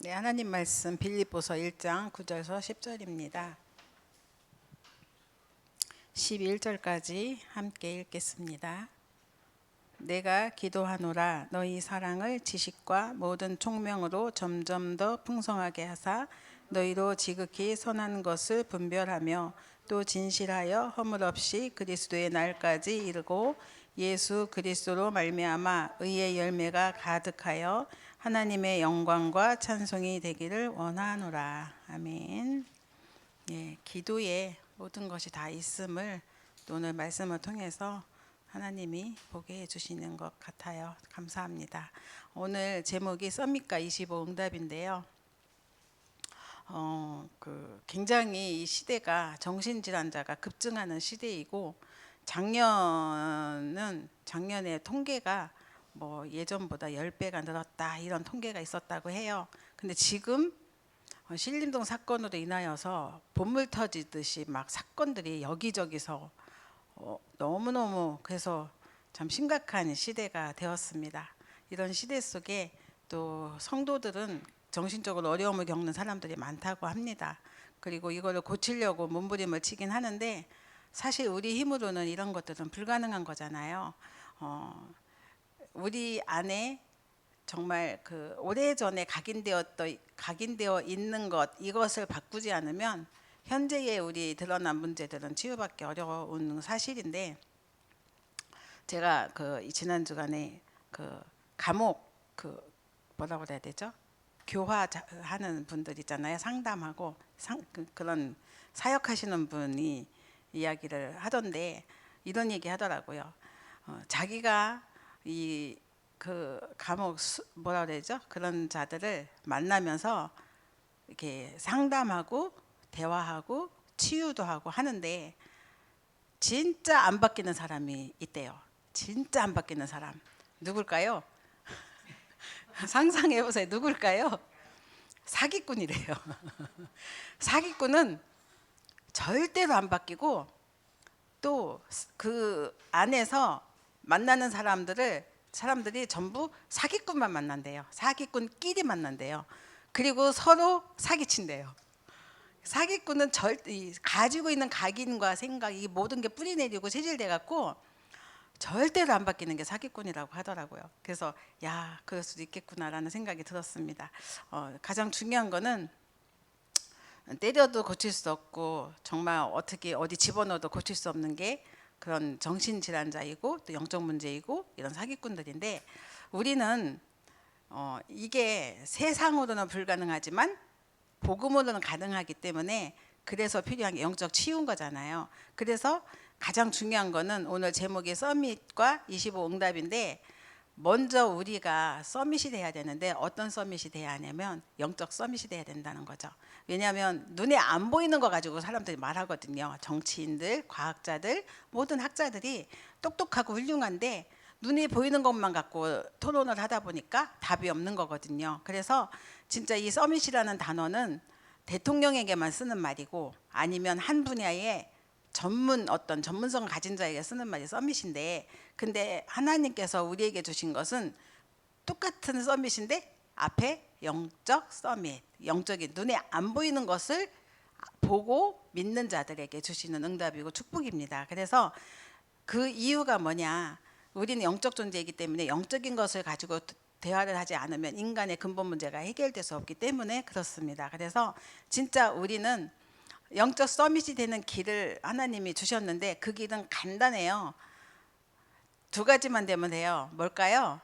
네, 하나님 말씀 빌립보서 1장 9절에서 10절입니다. 11절까지 함께 읽겠습니다. 내가 기도하노라 너희 사랑을 지식과 모든 총명으로 점점 더 풍성하게 하사 너희로 지극히 선한 것을 분별하며 또 진실하여 허물 없이 그리스도의 날까지 이르고 예수 그리스도로 말미암아 의의 열매가 가득하여 하나님의 영광과 찬송이 되기를 원하노라. 아멘. 예, 기도에 모든 것이 다 있음을 오늘 말씀을 통해서 하나님이 보게 해주시는 것 같아요. 감사합니다. 오늘 제목이 썸밋과 25 응답인데요. 굉장히 이 시대가 정신질환자가 급증하는 시대이고 작년에 통계가 뭐 예전보다 10배가 늘었다 이런 통계가 있었다고 해요. 근데 지금 신림동 사건으로 인하여서 본물 터지듯이 막 사건들이 여기저기서 너무너무 그래서 참 심각한 시대가 되었습니다. 이런 시대 속에 또 성도들은 정신적으로 어려움을 겪는 사람들이 많다고 합니다. 그리고 이거를 고치려고 몸부림을 치긴 하는데 사실 우리 힘으로는 이런 것들은 불가능한 거잖아요. 우리 안에 정말 그 오래전에 각인되어 있는 이것을 바꾸지 않으면 현재의 우리 드러난 문제들은 치유받기 어려운 사실인데, 제가 지난 주간에 감옥 뭐라고 그래야 되죠? 교화하는 분들 있잖아요. 상담하고 그런 사역하시는 분이 이야기를 하던데 이런 얘기 하더라고요. 자기가 감옥 뭐라 그러죠? 그런 자들을 만나면서 이렇게 상담하고 대화하고 치유도 하고 하는데 진짜 안 바뀌는 사람이 있대요. 진짜 안 바뀌는 사람 누굴까요? 상상해 보세요. 누굴까요? 사기꾼이래요. 사기꾼은 절대로 안 바뀌고 또 그 안에서 만나는 사람들이 전부 사기꾼만 만난대요. 사기꾼끼리 만난대요. 그리고 서로 사기친대요. 사기꾼은 가지고 있는 각인과 생각 이 모든 게 뿌리내리고 체질돼 갖고 절대로 안 바뀌는 게 사기꾼이라고 하더라고요. 그래서 야, 그럴 수도 있겠구나라는 생각이 들었습니다. 가장 중요한 거는 때려도 고칠 수 없고 정말 어떻게 어디 집어넣어도 고칠 수 없는 게 그런 정신질환자이고 또 영적 문제이고 이런 사기꾼들인데, 우리는 이게 세상으로는 불가능하지만 복음으로는 가능하기 때문에 그래서 필요한 게 영적 치유인 거잖아요. 그래서 가장 중요한 거는 오늘 제목이 서밋과 25 응답인데, 먼저 우리가 서밋이 돼야 되는데 어떤 서밋이 돼야 하냐면 영적 서밋이 돼야 된다는 거죠. 왜냐하면 눈에 안 보이는 거 가지고 사람들이 말하거든요. 정치인들, 과학자들, 모든 학자들이 똑똑하고 훌륭한데 눈에 보이는 것만 갖고 토론을 하다 보니까 답이 없는 거거든요. 그래서 진짜 이 서밋이라는 단어는 대통령에게만 쓰는 말이고 아니면 한 분야에 어떤 전문성을 가진 자에게 쓰는 말이 서밋인데, 근데 하나님께서 우리에게 주신 것은 똑같은 서밋인데 앞에 영적 서밋, 영적인 눈에 안 보이는 것을 보고 믿는 자들에게 주시는 응답이고 축복입니다. 그래서 그 이유가 뭐냐, 우리는 영적 존재이기 때문에 영적인 것을 가지고 대화를 하지 않으면 인간의 근본 문제가 해결될 수 없기 때문에 그렇습니다. 그래서 진짜 우리는 영적 서밋이 되는 길을 하나님이 주셨는데 그 길은 간단해요. 두 가지만 되면 돼요. 뭘까요?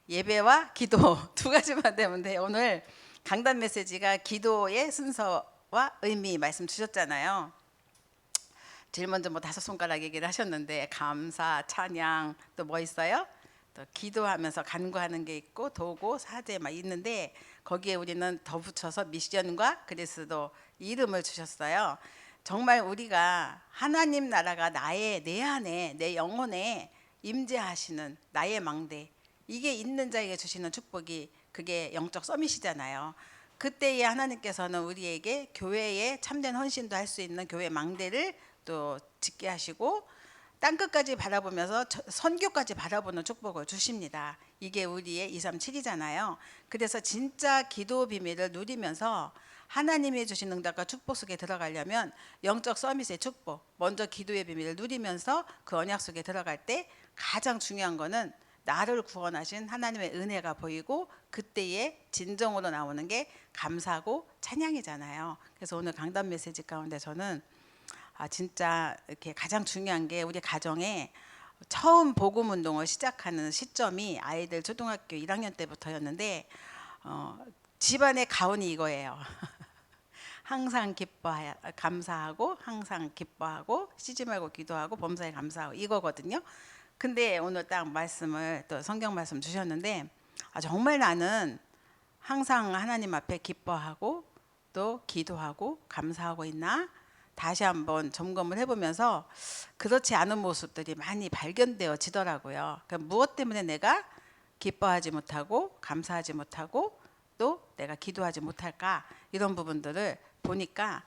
예배와 기도. 두 가지만 되면 돼요. 오늘 강단 메시지가 기도의 순서와 의미 말씀 주셨잖아요. 제일 먼저 뭐 5손가락 얘기를 하셨는데 감사, 찬양, 또 뭐 있어요? 또 기도하면서 간구하는 게 있고 도고, 사제 막 있는데 거기에 우리는 더 붙여서 미션과 그리스도 이름을 주셨어요. 정말 우리가 하나님 나라가 내 안에 내 영혼에 임재하시는 나의 망대, 이게 있는 자에게 주시는 축복이 그게 영적 서밋이잖아요. 그때에 하나님께서는 우리에게 교회에 참된 헌신도 할 수 있는 교회 망대를 또 짓게 하시고 땅끝까지 바라보면서 선교까지 바라보는 축복을 주십니다. 이게 우리의 237이잖아요. 그래서 진짜 기도 비밀을 누리면서 하나님이 주신 응답과 축복 속에 들어가려면 영적 서밋의 축복, 먼저 기도의 비밀을 누리면서 그 언약 속에 들어갈 때 가장 중요한 거는 나를 구원하신 하나님의 은혜가 보이고 그때의 진정으로 나오는 게 감사하고 찬양이잖아요. 그래서 오늘 강단 메시지 가운데 저는 진짜 이렇게 가장 중요한 게 우리 가정에 처음 복음 운동을 시작하는 시점이 아이들 초등학교 1학년 때부터였는데 집안의 가훈이 이거예요. 항상 감사하고 항상 기뻐하고 쉬지 말고 기도하고 범사에 감사하고 이거거든요. 근데 오늘 딱 말씀을 또 성경 말씀 주셨는데 정말 나는 항상 하나님 앞에 기뻐하고 또 기도하고 감사하고 있나? 다시 한번 점검을 해보면서 그렇지 않은 모습들이 많이 발견되어지더라고요. 그러니까 무엇 때문에 내가 기뻐하지 못하고 감사하지 못하고 또 내가 기도하지 못할까 이런 부분들을 보니까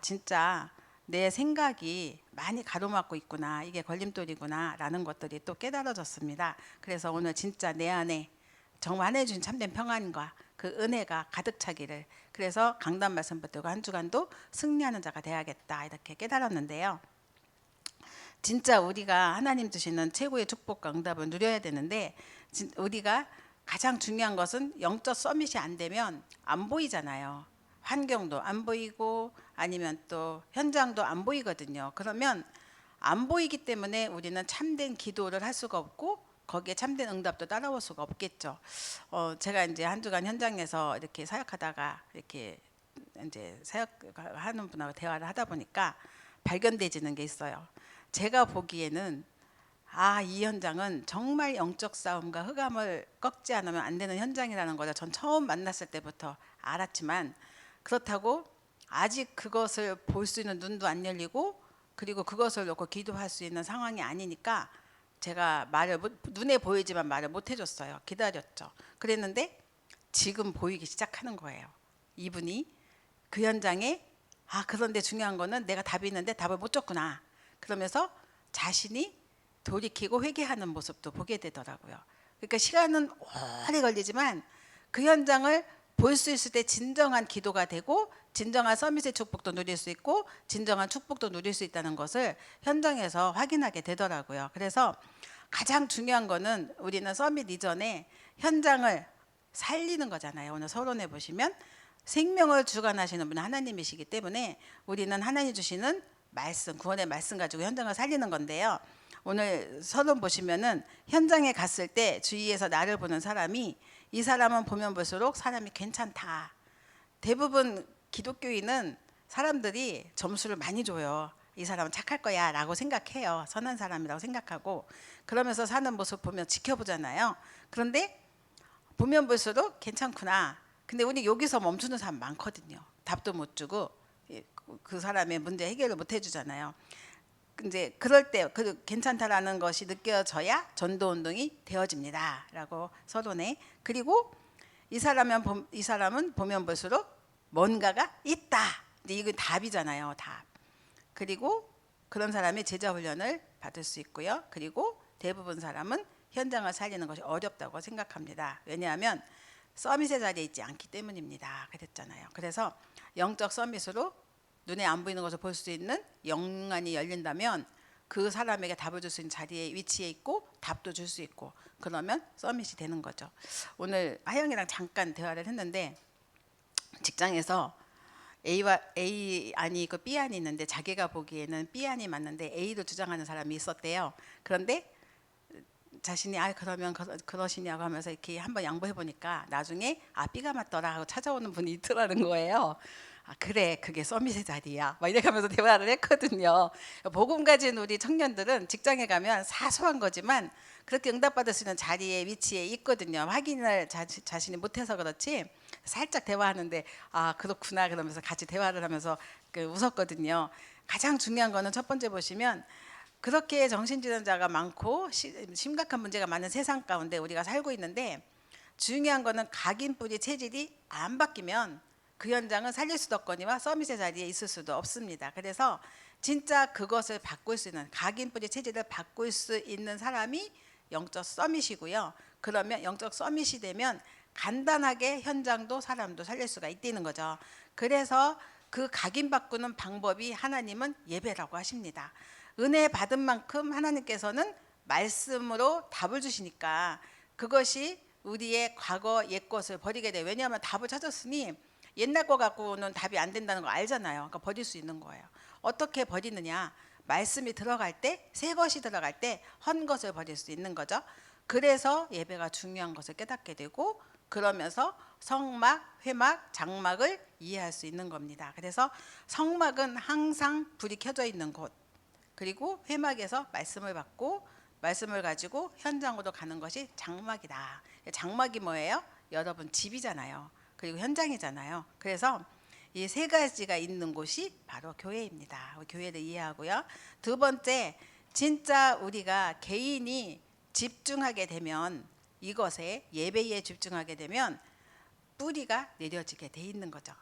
진짜 내 생각이 많이 가로막고 있구나, 이게 걸림돌이구나 라는 것들이 또 깨달아졌습니다. 그래서 오늘 진짜 내 안에 정말 하나님 주신 참된 평안과 그 은혜가 가득 차기를, 그래서 강단 말씀 붙들고 한 주간도 승리하는 자가 돼야겠다 이렇게 깨달았는데요. 진짜 우리가 하나님 주시는 최고의 축복과 응답을 누려야 되는데 우리가 가장 중요한 것은 영적 서밋이 안 되면 안 보이잖아요. 환경도 안 보이고 아니면 또 현장도 안 보이거든요. 그러면 안 보이기 때문에 우리는 참된 기도를 할 수가 없고 거기에 참된 응답도 따라올 수가 없겠죠. 제가 이제 한 주간 현장에서 이렇게 사역하다가 이렇게 이제 사역하는 분하고 대화를 하다 보니까 발견되지는 게 있어요. 제가 보기에는 이 현장은 정말 영적 싸움과 흑암을 꺾지 않으면 안 되는 현장이라는 거를 전 처음 만났을 때부터 알았지만, 그렇다고 아직 그것을 볼 수 있는 눈도 안 열리고 그리고 그것을 놓고 기도할 수 있는 상황이 아니니까 제가 눈에 보이지만 말을 못 해줬어요. 기다렸죠. 그랬는데 지금 보이기 시작하는 거예요. 이분이 그 현장에 그런데 중요한 거는 내가 답이 있는데 답을 못 줬구나, 그러면서 자신이 돌이키고 회개하는 모습도 보게 되더라고요. 그러니까 시간은 오래 걸리지만 그 현장을 볼 수 있을 때 진정한 기도가 되고 진정한 서밋의 축복도 누릴 수 있고 진정한 축복도 누릴 수 있다는 것을 현장에서 확인하게 되더라고요. 그래서 가장 중요한 거는 우리는 서밋 이전에 현장을 살리는 거잖아요. 오늘 서론에 보시면 생명을 주관하시는 분은 하나님이시기 때문에 우리는 하나님 주시는 말씀, 구원의 말씀 가지고 현장을 살리는 건데요. 오늘 서론 보시면은 현장에 갔을 때 주위에서 나를 보는 사람이 이 사람은 보면 볼수록 사람이 괜찮다. 대부분 기독교인은 사람들이 점수를 많이 줘요. 이 사람은 착할 거야 라고 생각해요. 선한 사람이라고 생각하고 그러면서 사는 모습 보면 지켜보잖아요. 그런데 보면 볼수록 괜찮구나. 근데 우리 여기서 멈추는 사람 많거든요. 답도 못 주고 그 사람의 문제 해결을 못 해주잖아요. 이제 그럴 때 그 괜찮다라는 것이 느껴져야 전도 운동이 되어집니다라고 서론에. 그리고 이 사람은 보면 볼수록 뭔가가 있다. 이건 답이잖아요. 답. 그리고 그런 사람이 제자 훈련을 받을 수 있고요. 그리고 대부분 사람은 현장을 살리는 것이 어렵다고 생각합니다. 왜냐하면 서밋의 자리에 있지 않기 때문입니다. 그랬잖아요. 그래서 영적 서밋으로 눈에 안 보이는 것을 볼 수 있는 영안이 열린다면 그 사람에게 답을 줄 수 있는 자리에 위치해 있고 답도 줄 수 있고 그러면 서밋이 되는 거죠. 오늘 하영이랑 잠깐 대화를 했는데 직장에서 A 안이 있고 B 안이 있는데 자기가 보기에는 B 안이 맞는데 A로 주장하는 사람이 있었대요. 그런데 자신이 그러면 그러시냐고 하면서 이렇게 한번 양보해 보니까 나중에 B가 맞더라 하고 찾아오는 분이 있더라는 거예요. 그래, 그게 서밋의 자리야 막 이렇게 하면서 대화를 했거든요. 복음 가진 우리 청년들은 직장에 가면 사소한 거지만 그렇게 응답받을 수 있는 자리에 위치해 있거든요. 확인을 자신이 못해서 그렇지 살짝 대화하는데 그렇구나 그러면서 같이 대화를 하면서 웃었거든요. 가장 중요한 거는 첫 번째 보시면 그렇게 정신질환자가 많고 심각한 문제가 많은 세상 가운데 우리가 살고 있는데 중요한 거는 각인뿌리 체질이 안 바뀌면 그 현장은 살릴 수도 없거니와 서밋의 자리에 있을 수도 없습니다. 그래서 진짜 그것을 바꿀 수 있는 각인뿌리 체질을 바꿀 수 있는 사람이 영적 서밋이고요. 그러면 영적 서밋이 되면 간단하게 현장도 사람도 살릴 수가 있다는 거죠. 그래서 그 각인 바꾸는 방법이 하나님은 예배라고 하십니다. 은혜 받은 만큼 하나님께서는 말씀으로 답을 주시니까 그것이 우리의 과거 옛 것을 버리게 돼요. 왜냐하면 답을 찾았으니 옛날 거 갖고는 답이 안 된다는 거 알잖아요. 그러니까 버릴 수 있는 거예요. 어떻게 버리느냐? 말씀이 들어갈 때, 새 것이 들어갈 때 헌 것을 버릴 수 있는 거죠. 그래서 예배가 중요한 것을 깨닫게 되고 그러면서 성막, 회막, 장막을 이해할 수 있는 겁니다. 그래서 성막은 항상 불이 켜져 있는 곳, 그리고 회막에서 말씀을 받고 말씀을 가지고 현장으로 가는 것이 장막이다. 장막이 뭐예요? 여러분 집이잖아요. 그리고 현장이잖아요. 그래서 이 세 가지가 있는 곳이 바로 교회입니다. 교회를 이해하고요. 두 번째, 진짜 우리가 개인이 집중하게 되면 이것에 예배에 집중하게 되면 뿌리가 내려지게 돼 있는 거죠.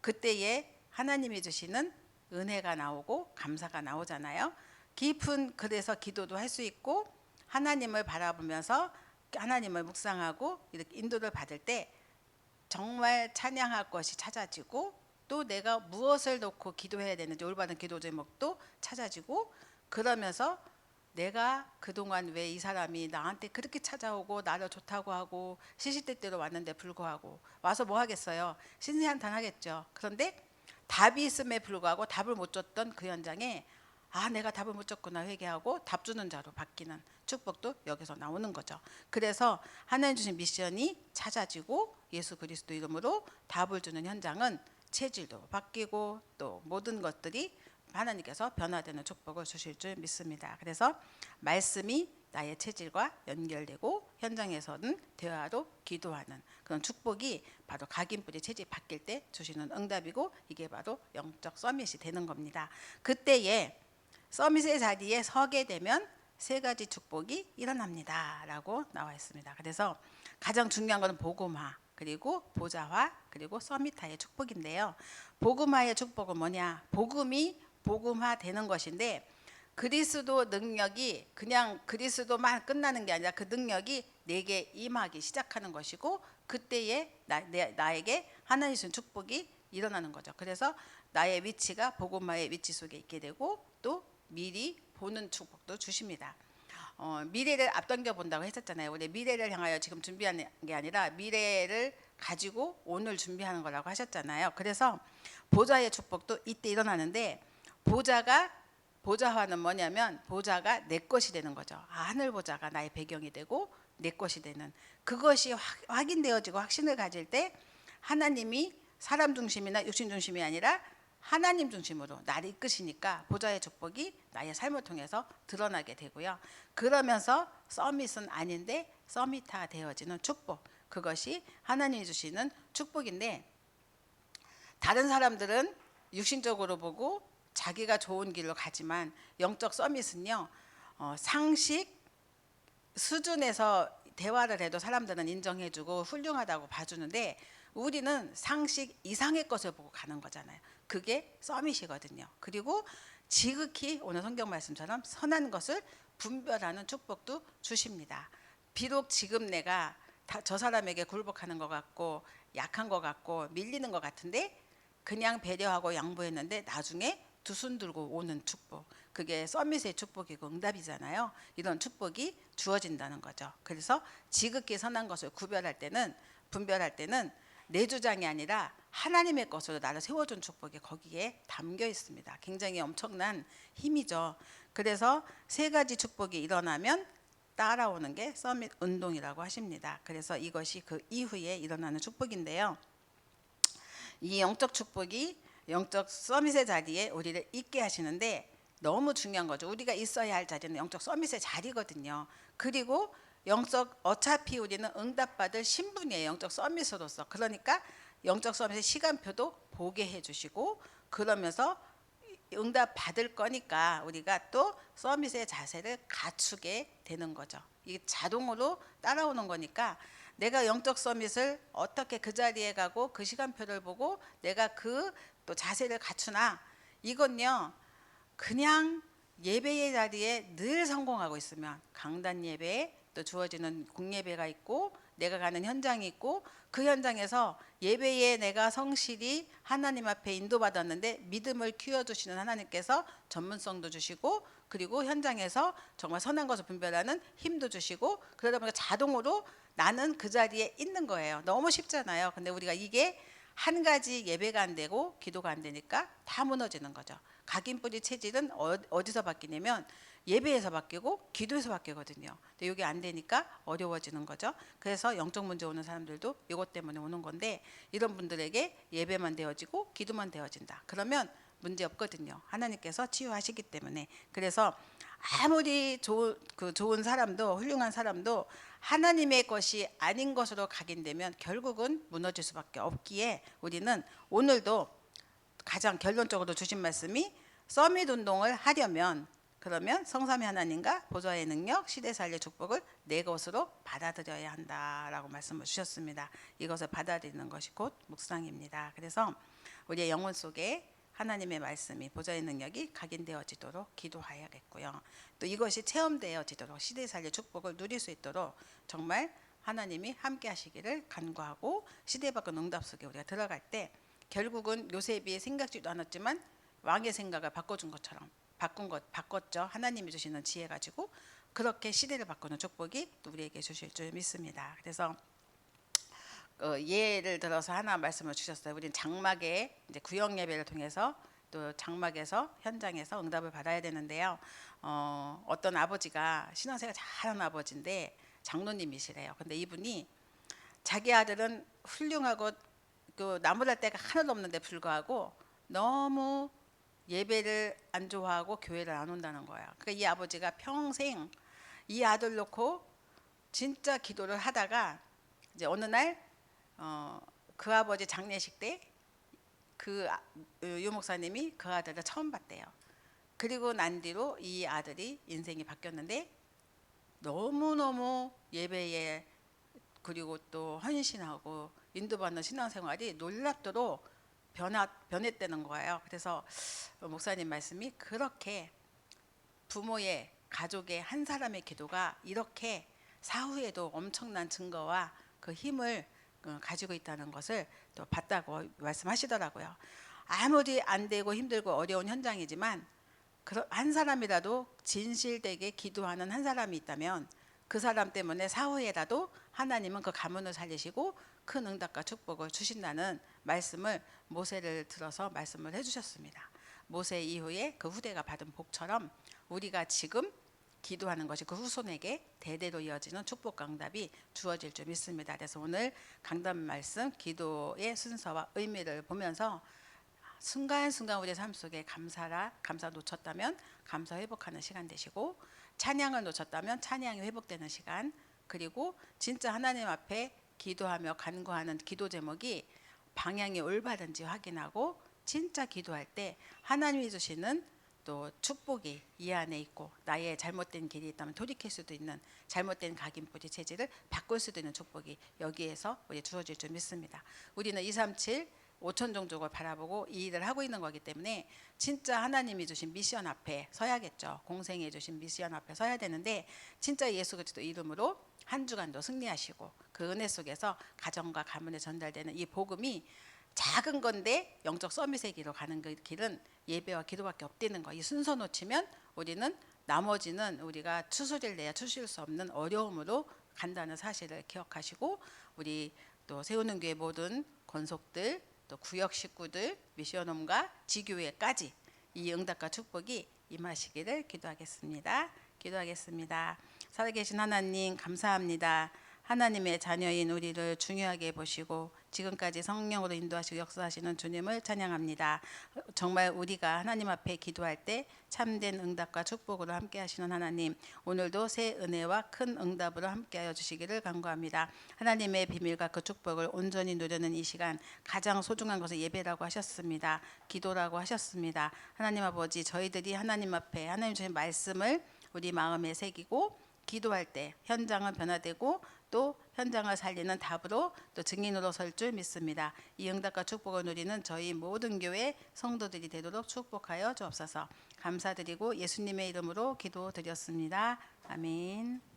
그때에 하나님이 주시는 은혜가 나오고 감사가 나오잖아요. 깊은 그래서 기도도 할 수 있고 하나님을 바라보면서 하나님을 묵상하고 이렇게 인도를 받을 때 정말 찬양할 것이 찾아지고 또 내가 무엇을 놓고 기도해야 되는지 올바른 기도 제목도 찾아지고 그러면서 내가 그동안 왜 이 사람이 나한테 그렇게 찾아오고 나를 좋다고 하고 시시때때로 왔는데 불구하고 와서 뭐 하겠어요? 신세한탄 하겠죠. 그런데 답이 있음에 불구하고 답을 못 줬던 그 현장에 아 내가 답을 못 줬구나 회개하고 답 주는 자로 바뀌는 축복도 여기서 나오는 거죠. 그래서 하나님 주신 미션이 찾아지고 예수 그리스도 이름으로 답을 주는 현장은 체질도 바뀌고 또 모든 것들이 하나님께서 변화되는 축복을 주실 줄 믿습니다. 그래서 말씀이 나의 체질과 연결되고 현장에서는 대화로 기도하는 그런 축복이 바로 각인뿌리 체질이 바뀔 때 주시는 응답이고 이게 바로 영적 서밋이 되는 겁니다. 그때에 서밋의 자리에 서게 되면 세 가지 축복이 일어납니다 라고 나와 있습니다. 그래서 가장 중요한 것은 복음화 그리고 보좌화 그리고 서밋화의 축복인데요. 복음화의 축복은 뭐냐? 복음이 복음화 되는 것인데 그리스도 능력이 그냥 그리스도만 끝나는 게 아니라 그 능력이 내게 임하기 시작하는 것이고 그때에 나에게 하나님 주신 축복이 일어나는 거죠. 그래서 나의 위치가 복음화의 위치 속에 있게 되고 또 미리 보는 축복도 주십니다. 미래를 앞당겨 본다고 했었잖아요. 우리 미래를 향하여 지금 준비하는 게 아니라 미래를 가지고 오늘 준비하는 거라고 하셨잖아요. 그래서 보좌의 축복도 이때 일어나는데 보좌화는 뭐냐면 보좌가 내 것이 되는 거죠. 하늘 보좌가 나의 배경이 되고 내 것이 되는 그것이 확인되어지고 확신을 가질 때 하나님이 사람 중심이나 육신 중심이 아니라 하나님 중심으로 나를 이끄시니까 보좌의 축복이 나의 삶을 통해서 드러나게 되고요. 그러면서 서밋은 아닌데 서밋화 되어지는 축복 그것이 하나님이 주시는 축복인데 다른 사람들은 육신적으로 보고 자기가 좋은 길로 가지만 영적 서밋은요 상식 수준에서 대화를 해도 사람들은 인정해주고 훌륭하다고 봐주는데 우리는 상식 이상의 것을 보고 가는 거잖아요. 그게 서밋이거든요. 그리고 지극히 오늘 성경 말씀처럼 선한 것을 분별하는 축복도 주십니다. 비록 지금 내가 저 사람에게 굴복하는 것 같고 약한 것 같고 밀리는 것 같은데 그냥 배려하고 양보했는데 나중에 두 손 들고 오는 축복 그게 서밋의 축복이고 응답이잖아요. 이런 축복이 주어진다는 거죠. 그래서 지극히 선한 것을 분별할 때는 내 주장이 아니라 하나님의 것으로 나를 세워준 축복이 거기에 담겨 있습니다. 굉장히 엄청난 힘이죠. 그래서 세 가지 축복이 일어나면 따라오는 게 서밋 운동이라고 하십니다. 그래서 이것이 그 이후에 일어나는 축복인데요. 이 영적 축복이 영적 서밋의 자리에 우리를 있게 하시는데 너무 중요한 거죠. 우리가 있어야 할 자리는 영적 서밋의 자리거든요. 그리고 어차피 우리는 응답받을 신분이에요. 영적 서밋으로서. 그러니까 영적 서밋의 시간표도 보게 해주시고 그러면서 응답 받을 거니까 우리가 또 서밋의 자세를 갖추게 되는 거죠. 이게 자동으로 따라오는 거니까 내가 영적 서밋을 어떻게 그 자리에 가고 그 시간표를 보고 내가 그 또 자세를 갖추나 이건요 그냥 예배의 자리에 늘 성공하고 있으면 강단 예배에 또 주어지는 공예배가 있고 내가 가는 현장이 있고 그 현장에서 예배에 내가 성실히 하나님 앞에 인도받았는데 믿음을 키워주시는 하나님께서 전문성도 주시고 그리고 현장에서 정말 선한 것을 분별하는 힘도 주시고 그러다 보니까 자동으로 나는 그 자리에 있는 거예요. 너무 쉽잖아요. 근데 우리가 이게 한 가지 예배가 안 되고 기도가 안 되니까 다 무너지는 거죠. 각인뿌리 체질은 어디서 바뀌냐면 예배에서 바뀌고 기도에서 바뀌거든요. 근데 이게 안 되니까 어려워지는 거죠. 그래서 영적 문제 오는 사람들도 이것 때문에 오는 건데 이런 분들에게 예배만 되어지고 기도만 되어진다. 그러면 문제 없거든요. 하나님께서 치유하시기 때문에. 그래서 아무리 좋은 사람도 훌륭한 사람도 하나님의 것이 아닌 것으로 각인되면 결국은 무너질 수밖에 없기에 우리는 오늘도 가장 결론적으로 주신 말씀이 서밋 운동을 하려면 그러면 성삼위 하나님과 보좌의 능력, 시대살리의 축복을 내 것으로 받아들여야 한다라고 말씀을 주셨습니다. 이것을 받아들이는 것이 곧 묵상입니다. 그래서 우리의 영혼 속에 하나님의 말씀이 보좌의 능력이 각인되어지도록 기도하여야겠고요. 또 이것이 체험되어지도록 시대살리의 축복을 누릴 수 있도록 정말 하나님이 함께 하시기를 간구하고 시대바꾼 응답 속에 우리가 들어갈 때 결국은 요셉이 생각지도 않았지만 왕의 생각을 바꿔준 것처럼 바꿨죠. 하나님이 주시는 지혜 가지고 그렇게 시대를 바꾸는 축복이 우리에게 주실 줄 믿습니다. 그래서 예를 들어서 하나 말씀을 주셨어요. 우리는 장막에 이제 구역 예배를 통해서 또 장막에서 현장에서 응답을 받아야 되는데요. 어떤 아버지가 신앙생활 잘하는 아버지인데 장로님이시래요. 근데 이분이 자기 아들은 훌륭하고 그 나무랄 데가 하나도 없는데 불구하고 너무 예배를 안 좋아하고 교회를 안 온다는 거예요. 그러니까 이 아버지가 평생 이 아들 놓고 진짜 기도를 하다가 이제 어느 날 그 아버지 장례식 때 그 유 목사님이 그 아들을 처음 봤대요. 그리고 난 뒤로 이 아들이 인생이 바뀌었는데 너무너무 예배에 그리고 또 헌신하고 인도받는 신앙생활이 놀랍도록 변했다는 거예요. 그래서 목사님 말씀이 그렇게 부모의 가족의 한 사람의 기도가 이렇게 사후에도 엄청난 증거와 그 힘을 가지고 있다는 것을 또 봤다고 말씀하시더라고요. 아무리 안 되고 힘들고 어려운 현장이지만 한 사람이라도 진실되게 기도하는 한 사람이 있다면 그 사람 때문에 사후에라도 하나님은 그 가문을 살리시고 큰 응답과 축복을 주신다는 말씀을 모세를 들어서 말씀을 해주셨습니다. 모세 이후에 그 후대가 받은 복처럼 우리가 지금 기도하는 것이 그 후손에게 대대로 이어지는 축복과 응답이 주어질 줄 믿습니다. 그래서 오늘 강단 말씀 기도의 순서와 의미를 보면서 순간순간 우리의 삶 속에 감사 놓쳤다면 감사 회복하는 시간 되시고 찬양을 놓쳤다면 찬양이 회복되는 시간 그리고 진짜 하나님 앞에 기도하며 간구하는 기도 제목이 방향이 올바른지 확인하고 진짜 기도할 때 하나님이 주시는 또 축복이 이 안에 있고 나의 잘못된 길이 있다면 돌이킬 수도 있는 잘못된 각인뿌리 체질을 바꿀 수도 있는 축복이 여기에서 우리 주어질 줄 믿습니다. 우리는 237 5천 종족을 바라보고 이 일을 하고 있는 거기 때문에 진짜 하나님이 주신 미션 앞에 서야겠죠. 공생해 주신 미션 앞에 서야 되는데 진짜 예수 그리스도 이름으로 한 주간도 승리하시고 그 은혜 속에서 가정과 가문에 전달되는 이 복음이 작은 건데 영적 서밋의 길로 가는 그 길은 예배와 기도밖에 없다는 거. 이 순서 놓치면 우리는 나머지는 우리가 추스릴 내야 추스릴 수 없는 어려움으로 간다는 사실을 기억하시고 우리 또 세우는 교회 모든 권속들 또 구역 식구들 미션홈과 지교회까지 이 응답과 축복이 임하시기를 기도하겠습니다. 기도하겠습니다. 살아계신 하나님 감사합니다. 하나님의 자녀인 우리를 중요하게 보시고 지금까지 성령으로 인도하시고 역사하시는 주님을 찬양합니다. 정말 우리가 하나님 앞에 기도할 때 참된 응답과 축복으로 함께 하시는 하나님, 오늘도 새 은혜와 큰 응답으로 함께하여 주시기를 간구합니다. 하나님의 비밀과 그 축복을 온전히 누리는 이 시간 가장 소중한 것은 예배라고 하셨습니다. 기도라고 하셨습니다. 하나님 아버지, 저희들이 하나님 앞에 하나님 주신 말씀을 우리 마음에 새기고 기도할 때 현장은 변화되고 또 현장을 살리는 답으로 또 증인으로 설 줄 믿습니다. 이 응답과 축복을 누리는 저희 모든 교회 성도들이 되도록 축복하여 주옵소서. 감사드리고 예수님의 이름으로 기도드렸습니다. 아멘.